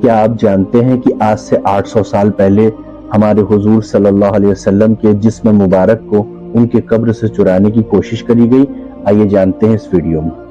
کیا آپ جانتے ہیں کہ آج سے 800 سال پہلے ہمارے حضور صلی اللہ علیہ وسلم کے جسم مبارک کو ان کے قبر سے چرانے کی کوشش کری گئی؟ آئیے جانتے ہیں اس ویڈیو میں۔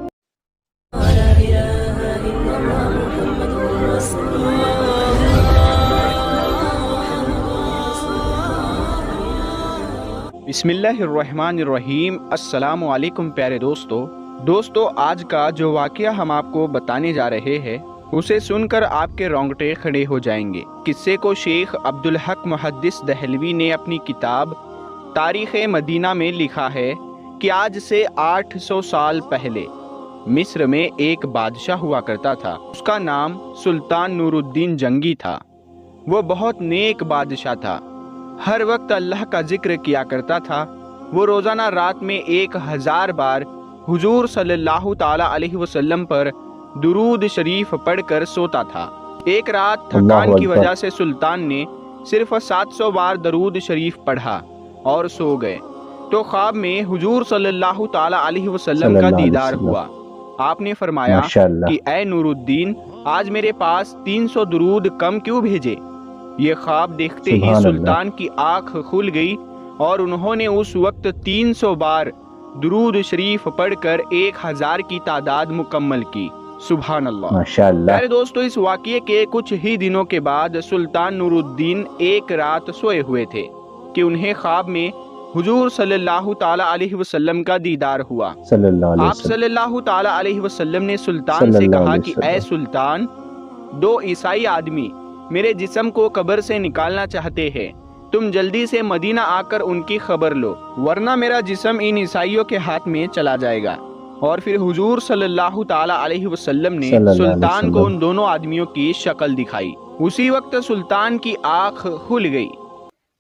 بسم اللہ الرحمن الرحیم۔ السلام علیکم پیارے دوستو، آج کا جو واقعہ ہم آپ کو بتانے جا رہے ہیں اسے سن کر آپ کے رونگٹے کھڑے ہو جائیں گے۔ قصے کو شیخ عبدالحق محدث دہلوی نے اپنی کتاب تاریخ مدینہ میں لکھا ہے کہ آج سے 800 سال پہلے مصر میں ایک بادشاہ ہوا کرتا تھا۔ اس کا نام سلطان نور الدین جنگی تھا۔ وہ بہت نیک بادشاہ تھا، ہر وقت اللہ کا ذکر کیا کرتا تھا۔ وہ روزانہ رات میں 1000 بار حضور صلی اللہ تعالی علیہ وسلم پر درود شریف پڑھ کر سوتا تھا۔ ایک رات تھکان کی وجہ سے سلطان نے صرف 700 بار درود شریف پڑھا اور سو گئے تو خواب میں حضور صلی اللہ تعالی علیہ وسلم کا دیدار ہوا۔ آپ نے فرمایا کہ اے نور الدین، آج میرے پاس 300 درود کم کیوں بھیجے؟ یہ خواب دیکھتے ہی سلطان کی آنکھ کھل گئی اور انہوں نے اس وقت 300 بار درود شریف پڑھ کر 1000 کی تعداد مکمل کی۔ سبحان اللہ۔ پیارے دوستو، اس واقعے کے کچھ ہی دنوں کے بعد سلطان نور الدین ایک رات سوئے ہوئے تھے کہ انہیں خواب میں حضور صلی اللہ تعالی علیہ وسلم کا دیدار ہوا۔ آپ صلی اللہ تعالی علیہ وسلم نے سلطان سے کہا کہ اے سلطان، 2 عیسائی آدمی میرے جسم کو قبر سے نکالنا چاہتے ہیں، تم جلدی سے مدینہ آ کر ان کی خبر لو، ورنہ میرا جسم ان عیسائیوں کے ہاتھ میں چلا جائے گا۔ اور پھر حضور صلی اللہ تعالی علیہ وسلم نے سلطان کو ان دونوں آدمیوں کی شکل دکھائی۔ اسی وقت سلطان کی آنکھ کھل گئی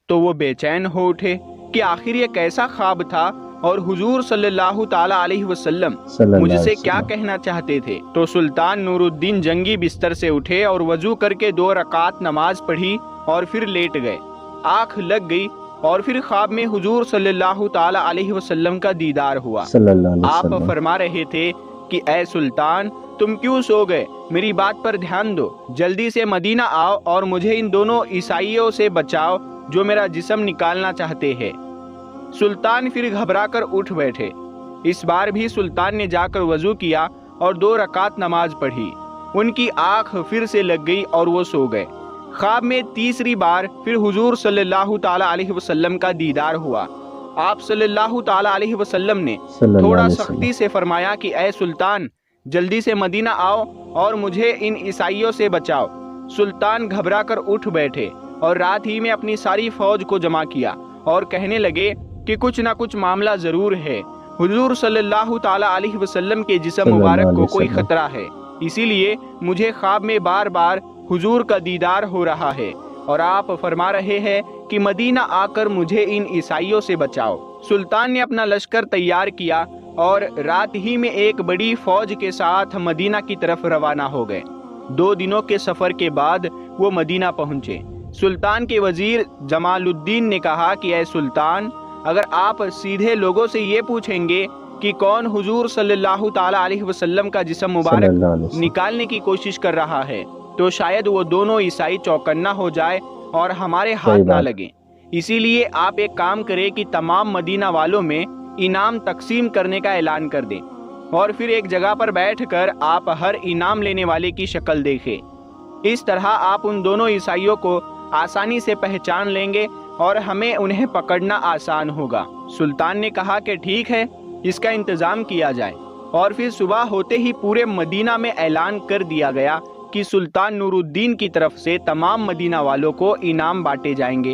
تو وہ بے چین ہو اٹھے کہ آخر یہ کیسا خواب تھا اور حضور صلی اللہ تعالی علیہ وسلم مجھ سے کیا کہنا چاہتے تھے۔ تو سلطان نور الدین جنگی بستر سے اٹھے اور وضو کر کے 2 رکعت نماز پڑھی اور پھر لیٹ گئے۔ آنکھ لگ گئی اور پھر خواب میں حضور صلی اللہ تعالی علیہ وسلم کا دیدار ہوا۔ آپ فرما رہے تھے کہ اے سلطان، تم کیوں سو گئے؟ میری بات پر دھیان دو، جلدی سے مدینہ آؤ اور مجھے ان دونوں عیسائیوں سے بچاؤ جو میرا جسم نکالنا چاہتے ہیں۔ سلطان پھر گھبرا کر اٹھ بیٹھے۔ اس بار بھی سلطان نے جا کر وضو کیا اور 2 رکعت نماز پڑھی۔ ان کی آنکھ پھر سے لگ گئی اور وہ سو گئے۔ خواب میں تیسری بار پھر حضور صلی اللہ تعالی علیہ وسلم کا دیدار ہوا۔ آپ صلی اللہ تعالی علیہ وسلم نے تھوڑا سختی سے فرمایا کہ اے سلطان، جلدی سے مدینہ آؤ اور مجھے ان عیسائیوں سے بچاؤ۔ سلطان گھبرا کر اٹھ بیٹھے اور رات ہی میں اپنی ساری فوج کو جمع کیا اور کہنے لگے کہ کچھ نہ کچھ معاملہ ضرور ہے، حضور صلی اللہ تعالی علیہ وسلم کے جسم مبارک کو کوئی خطرہ ہے، اسی لیے مجھے خواب میں بار بار حضور کا دیدار ہو رہا ہے اور آپ فرما رہے ہیں کہ مدینہ آ کر مجھے ان عیسائیوں سے بچاؤ۔ سلطان نے اپنا لشکر تیار کیا اور رات ہی میں ایک بڑی فوج کے ساتھ مدینہ کی طرف روانہ ہو گئے۔ 2 دنوں کے سفر کے بعد وہ مدینہ پہنچے۔ سلطان کے وزیر جمال الدین نے کہا کہ اے سلطان، اگر آپ سیدھے لوگوں سے یہ پوچھیں گے کہ کون حضور صلی اللہ تعالی علیہ وسلم کا جسم مبارک نکالنے کی کوشش کر رہا ہے تو شاید وہ دونوں عیسائی چوکنا ہو جائے اور ہمارے ہاتھ نہ لگیں۔ اسی لیے آپ ایک کام کریں کہ تمام مدینہ والوں میں انعام تقسیم کرنے کا اعلان کر دیں اور پھر ایک جگہ پر بیٹھ کر آپ ہر انعام لینے والے کی شکل دیکھیں۔ اس طرح آپ ان دونوں عیسائیوں کو آسانی سے پہچان لیں گے اور ہمیں انہیں پکڑنا آسان ہوگا۔ سلطان نے کہا کہ ٹھیک ہے، اس کا انتظام کیا جائے۔ اور پھر صبح ہوتے ہی پورے مدینہ میں اعلان کر دیا گیا کہ سلطان نور الدین کی طرف سے تمام مدینہ والوں کو انعام بانٹے جائیں گے۔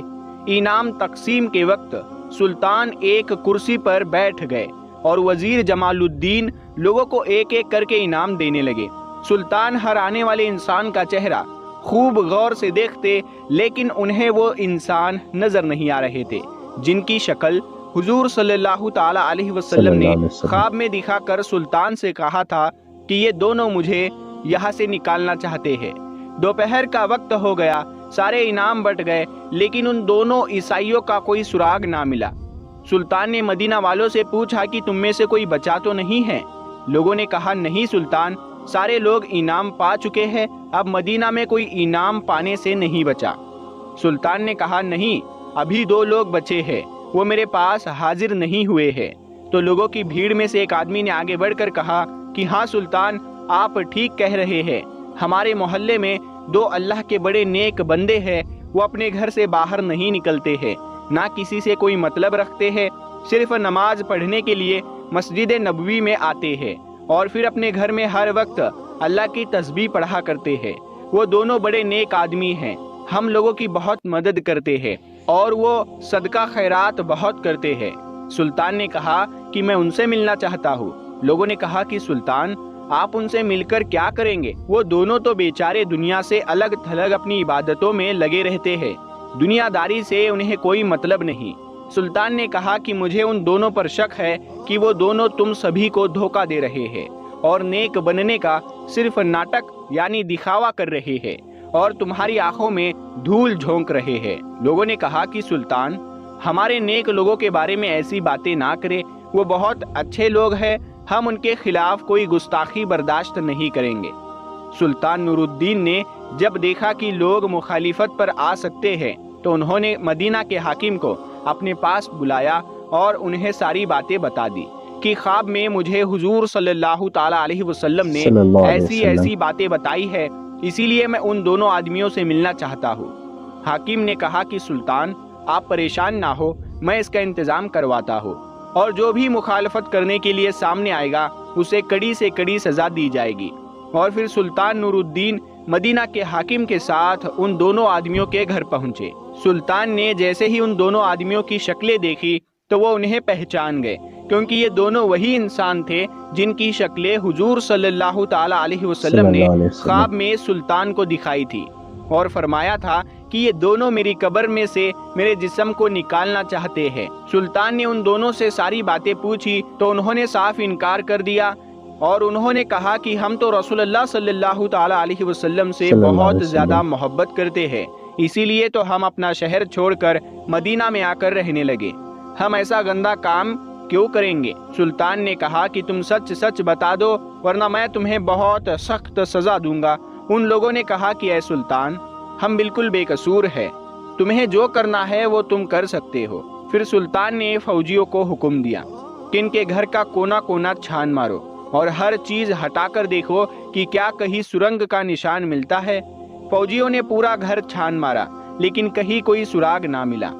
انعام تقسیم کے وقت سلطان ایک کرسی پر بیٹھ گئے اور وزیر جمال الدین لوگوں کو ایک ایک کر کے انعام دینے لگے۔ سلطان ہر آنے والے انسان کا چہرہ خوب غور سے دیکھتے، لیکن انہیں وہ انسان نظر نہیں آ رہے تھے جن کی شکل حضور صلی اللہ تعالی علیہ وسلم نے خواب میں دکھا کر سلطان سے کہا تھا کہ یہ دونوں مجھے یہاں سے نکالنا چاہتے ہیں۔ دوپہر کا وقت ہو گیا، سارے انعام بٹ گئے، لیکن ان دونوں عیسائیوں کا کوئی سراغ نہ ملا۔ سلطان نے مدینہ والوں سے پوچھا کہ تم میں سے کوئی بچا تو نہیں ہے؟ لوگوں نے کہا نہیں سلطان، سارے لوگ انعام پا چکے ہیں، اب مدینہ میں کوئی انعام پانے سے نہیں بچا۔ سلطان نے کہا نہیں، ابھی 2 لوگ بچے ہیں، وہ میرے پاس حاضر نہیں ہوئے ہیں۔ تو لوگوں کی بھیڑ میں سے ایک آدمی نے آگے بڑھ کر کہا کہ ہاں سلطان، آپ ٹھیک کہہ رہے ہیں، ہمارے محلے میں 2 اللہ کے بڑے نیک بندے ہیں، وہ اپنے گھر سے باہر نہیں نکلتے ہیں، نہ کسی سے کوئی مطلب رکھتے ہیں، صرف نماز پڑھنے کے لیے مسجد نبوی میں آتے ہیں اور پھر اپنے گھر میں ہر وقت اللہ کی تسبیح پڑھا کرتے ہیں۔ وہ دونوں بڑے نیک آدمی ہیں، ہم لوگوں کی بہت مدد کرتے ہیں اور وہ صدقہ خیرات بہت کرتے ہیں۔ سلطان نے کہا کہ میں ان سے ملنا چاہتا ہوں۔ لوگوں نے کہا کہ سلطان، آپ ان سے مل کر کیا کریں گے؟ وہ دونوں تو بیچارے دنیا سے الگ تھلگ اپنی عبادتوں میں لگے رہتے ہیں، دنیا داری سے انہیں کوئی مطلب نہیں۔ سلطان نے کہا کہ مجھے ان دونوں پر شک ہے کہ وہ دونوں تم سبھی کو دھوکہ دے رہے ہیں اور نیک بننے کا صرف ناٹک یعنی دکھاوا کر رہے ہیں اور تمہاری آنکھوں میں دھول جھونک رہے ہیں۔ لوگوں نے کہا کہ سلطان، ہمارے نیک لوگوں کے بارے میں ایسی باتیں نہ کرے، وہ بہت اچھے لوگ ہیں، ہم ان کے خلاف کوئی گستاخی برداشت نہیں کریں گے۔ سلطان نور الدین نے جب دیکھا کہ لوگ مخالفت پر آ سکتے ہیں تو انہوں نے مدینہ کے حاکم کو اپنے پاس بلایا اور انہیں ساری باتیں بتا دی کہ خواب میں مجھے حضور صلی اللہ تعالی علیہ وسلم نے ایسی باتیں بتائی ہے، اسی لیے میں ان دونوں آدمیوں سے ملنا چاہتا ہوں۔ حاکم نے کہا کہ سلطان، آپ پریشان نہ ہو، میں اس کا انتظام کرواتا ہوں، اور جو بھی مخالفت کرنے کے لیے سامنے آئے گا اسے کڑی سے کڑی سزا دی جائے گی۔ اور پھر سلطان نور الدین مدینہ کے حاکم کے ساتھ ان دونوں آدمیوں کے گھر پہنچے۔ سلطان نے جیسے ہی ان دونوں آدمیوں کی شکلیں دیکھی تو وہ انہیں پہچان گئے، کیونکہ یہ دونوں وہی انسان تھے جن کی شکلیں حضور صلی اللہ تعالی علیہ وسلم نے خواب میں سلطان کو دکھائی تھی اور فرمایا تھا کہ یہ دونوں میری قبر میں سے میرے جسم کو نکالنا چاہتے ہیں۔ سلطان نے ان دونوں سے ساری باتیں پوچھی تو انہوں نے صاف انکار کر دیا اور انہوں نے کہا کہ ہم تو رسول اللہ صلی اللہ تعالی علیہ وسلم سے بہت زیادہ محبت کرتے ہیں، اسی لیے تو ہم اپنا شہر چھوڑ کر مدینہ میں آ کر رہنے لگے، ہم ایسا گندا کام کیوں کریں گے؟ سلطان نے کہا کہ تم سچ سچ بتا دو ورنہ میں تمہیں بہت سخت سزا دوں گا۔ ان لوگوں نے کہا کہ اے سلطان، ہم بالکل بے قصور ہیں، تمہیں جو کرنا ہے وہ تم کر سکتے ہو۔ پھر سلطان نے فوجیوں کو حکم دیا کہ ان کے گھر کا کونا کونا چھان مارو اور ہر چیز ہٹا کر دیکھو کہ کیا کہیں سرنگ کا نشان ملتا ہے۔ فوجیوں نے پورا گھر چھان مارا لیکن کہیں کوئی سراغ نہ ملا۔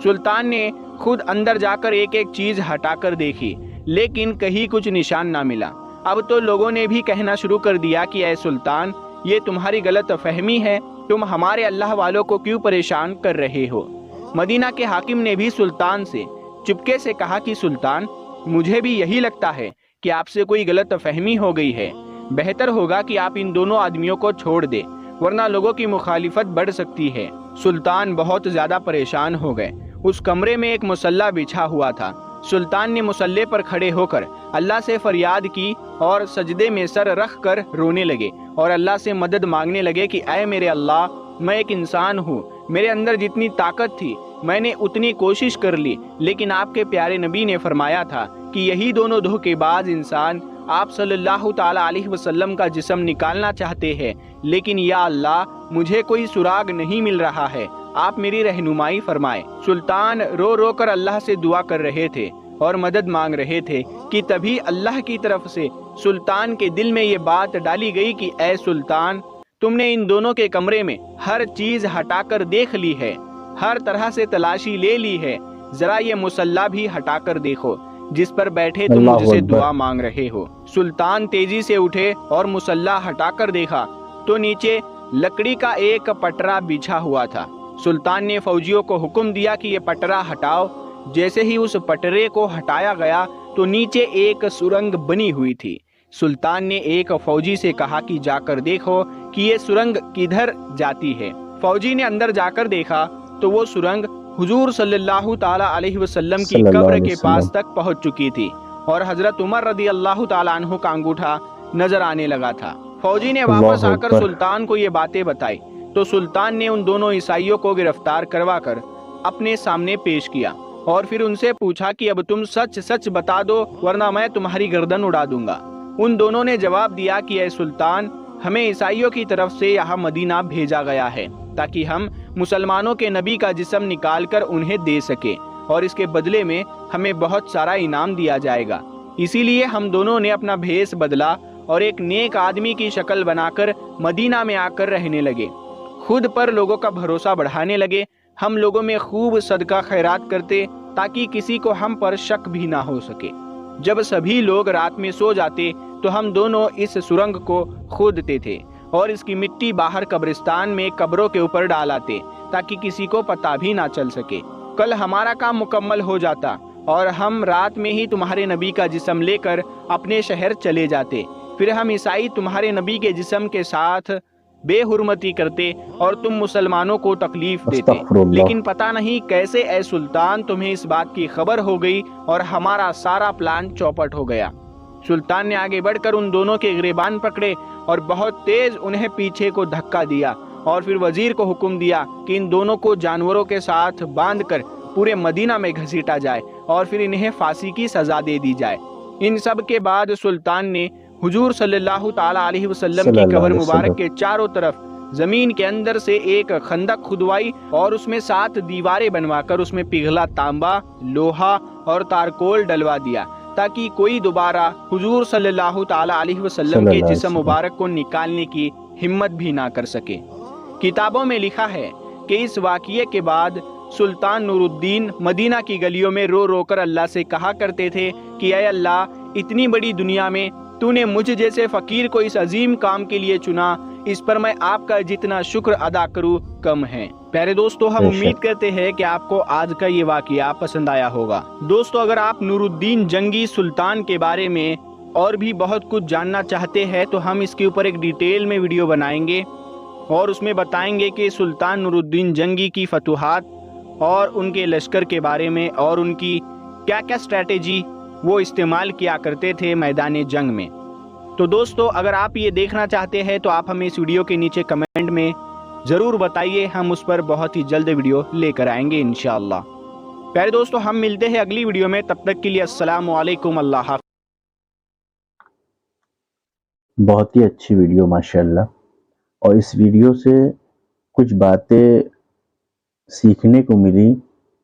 سلطان نے خود اندر جا کر ایک ایک چیز ہٹا کر دیکھی لیکن کہیں کچھ نشان نہ ملا۔ اب تو لوگوں نے بھی کہنا شروع کر دیا کہ اے سلطان، یہ تمہاری غلط فہمی ہے، تم ہمارے اللہ والوں کو کیوں پریشان کر رہے ہو؟ مدینہ کے حاکم نے بھی سلطان سے چپکے سے کہا کہ سلطان، مجھے بھی یہی لگتا ہے کہ آپ سے کوئی غلط فہمی ہو گئی ہے، بہتر ہوگا کہ آپ ان دونوں آدمیوں کو چھوڑ دیں ورنہ لوگوں کی مخالفت بڑھ سکتی ہے۔ سلطان بہت زیادہ پریشان ہو گئے۔ اس کمرے میں ایک مصلی بچھا ہوا تھا۔ سلطان نے مصلی پر کھڑے ہو کر اللہ سے فریاد کی اور سجدے میں سر رکھ کر رونے لگے اور اللہ سے مدد مانگنے لگے کہ اے میرے اللہ، میں ایک انسان ہوں، میرے اندر جتنی طاقت تھی میں نے اتنی کوشش کر لی، لیکن آپ کے پیارے نبی نے فرمایا تھا کہ یہی دونوں دھوکے باز انسان آپ صلی اللہ تعالی علیہ وسلم کا جسم نکالنا چاہتے ہیں، لیکن یا اللہ، مجھے کوئی سراغ نہیں مل رہا ہے، آپ میری رہنمائی فرمائے۔ سلطان رو رو کر اللہ سے دعا کر رہے تھے اور مدد مانگ رہے تھے کہ تبھی اللہ کی طرف سے سلطان کے دل میں یہ بات ڈالی گئی کہ اے سلطان، تم نے ان دونوں کے کمرے میں ہر چیز ہٹا کر دیکھ لی ہے، ہر طرح سے تلاشی لے لی ہے، ذرا یہ مصلی بھی ہٹا کر دیکھو جس پر بیٹھے تم مجھ سے دعا مانگ رہے ہو۔ سلطان تیزی سے اٹھے اور مصلی ہٹا کر دیکھا تو نیچے لکڑی کا ایک پٹرا بچھا ہوا تھا۔ سلطان نے فوجیوں کو حکم دیا کہ یہ پٹرا ہٹاؤ۔ جیسے ہی اس پٹرے کو ہٹایا گیا تو نیچے ایک سرنگ بنی ہوئی تھی۔ سلطان نے ایک فوجی سے کہا کہ جا کر دیکھو کہ یہ سرنگ کدھر جاتی ہے۔ فوجی نے اندر جا کر دیکھا تو وہ سرنگ حضور صلی اللہ تعالی علیہ وسلم کی قبر کے پاس تک پہنچ چکی تھی اور حضرت عمر رضی اللہ تعالی عنہ کا انگوٹھا نظر آنے لگا تھا۔ فوجی نے واپس آ کر سلطان کو یہ باتیں بتائی تو سلطان نے ان دونوں عیسائیوں کو گرفتار کروا کر اپنے سامنے پیش کیا اور پھر ان سے پوچھا کہ اب تم سچ سچ بتا دو ورنہ میں تمہاری گردن اڑا دوں گا۔ ان دونوں نے جواب دیا کہ اے سلطان، ہمیں عیسائیوں کی طرف سے یہاں مدینہ بھیجا گیا ہے تاکہ ہم مسلمانوں کے نبی کا جسم نکال کر انہیں دے سکیں، اور اس کے بدلے میں ہمیں بہت سارا انعام دیا جائے گا۔ اسی لیے ہم دونوں نے اپنا بھیس بدلا اور ایک نیک آدمی کی شکل بنا کر مدینہ میں آ کر رہنے لگے، خود پر لوگوں کا بھروسہ بڑھانے لگے۔ ہم لوگوں میں خوب صدقہ خیرات کرتے تاکہ کسی کو ہم پر شک بھی نہ ہو سکے۔ جب سبھی لوگ رات میں سو جاتے تو ہم دونوں اس سرنگ کو کھودتے تھے اور اس کی مٹی باہر قبرستان میں قبروں کے اوپر ڈالاتے تاکہ کسی کو پتہ بھی نہ چل سکے۔ کل ہمارا کام مکمل ہو جاتا اور ہم رات میں ہی تمہارے نبی کا جسم لے کر اپنے شہر چلے جاتے، پھر ہم عیسائی تمہارے نبی کے جسم کے ساتھ بے حرمتی کرتے اور تم مسلمانوں کو تکلیف دیتے۔ استغفر اللہ۔ لیکن پتہ نہیں کیسے اے سلطان تمہیں اس بات کی خبر ہو گئی اور ہمارا سارا پلان چوپٹ ہو گیا۔ سلطان نے آگے بڑھ کر ان دونوں کے گریبان پکڑے اور بہت تیز انہیں پیچھے کو دھکا دیا، اور پھر وزیر کو حکم دیا کہ ان دونوں کو جانوروں کے ساتھ باندھ کر پورے مدینہ میں گھسیٹا جائے اور پھر انہیں پھانسی کی سزا دے دی جائے۔ ان سب کے بعد سلطان نے حضور صلی اللہ تعالیٰ علیہ وسلم کی قبر مبارک کے چاروں طرف زمین کے اندر سے ایک خندق کھدوائی اور اس میں 7 دیواریں بنوا کر اس میں پگھلا تانبا، لوہا اور تارکول ڈلوا دیا تاکہ کوئی دوبارہ حضور صلی اللہ تعالیٰ علیہ وسلم کے جسم مبارک کو نکالنے کی ہمت بھی نہ کر سکے۔ کتابوں میں لکھا ہے کہ اس واقعے کے بعد سلطان نور الدین مدینہ کی گلیوں میں رو رو کر اللہ سے کہا کرتے تھے کہ اے اللہ، اتنی بڑی دنیا میں تو نے مجھ جیسے فقیر کو اس عظیم کام کے لیے چنا، اس پر میں آپ کا جتنا شکر ادا کروں کم ہے۔ پیارے دوستو، ہم امید کرتے ہیں کہ آپ کو آج کا یہ واقعہ پسند آیا ہوگا۔ دوستو، اگر آپ نور الدین جنگی سلطان کے بارے میں اور بھی بہت کچھ جاننا چاہتے ہیں تو ہم اس کے اوپر ایک ڈیٹیل میں ویڈیو بنائیں گے اور اس میں بتائیں گے کہ سلطان نور الدین جنگی کی فتوحات اور ان کے لشکر کے بارے میں اور ان کی کیا کیا اسٹریٹجی وہ استعمال کیا کرتے تھے میدان جنگ میں۔ تو دوستو، اگر آپ یہ دیکھنا چاہتے ہیں تو آپ ہمیں اس ویڈیو کے نیچے کمنٹ میں ضرور بتائیے، ہم اس پر بہت ہی جلد ویڈیو لے کر آئیں گے انشاءاللہ۔ پیارے دوستو، ہم ملتے ہیں اگلی ویڈیو میں، تب تک کے لیے السلام علیکم، اللہ حافظ۔ بہت ہی اچھی ویڈیو ماشاءاللہ، اور اس ویڈیو سے کچھ باتیں سیکھنے کو ملی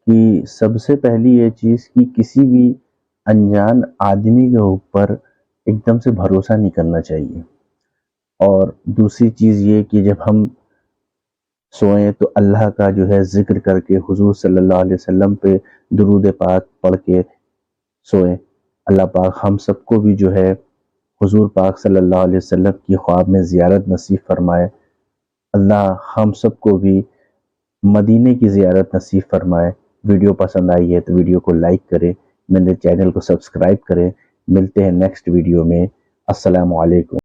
کہ سب سے پہلی یہ چیز کہ کسی بھی انجان آدمی کے اوپر ایک دم سے بھروسہ نہیں کرنا چاہیے، اور دوسری چیز یہ کہ جب ہم سوئیں تو اللہ کا جو ہے ذکر کر کے حضور صلی اللہ علیہ وسلم پہ درود پاک پڑھ کے سوئیں۔ اللہ پاک ہم سب کو بھی جو ہے حضور پاک صلی اللہ علیہ وسلم کی خواب میں زیارت نصیب فرمائے۔ اللہ ہم سب کو بھی مدینے کی زیارت نصیب فرمائے۔ ویڈیو پسند آئی ہے تو ویڈیو کو لائک کریں، میرے چینل کو سبسکرائب کریں۔ ملتے ہیں نیکسٹ ویڈیو میں۔ السلام علیکم۔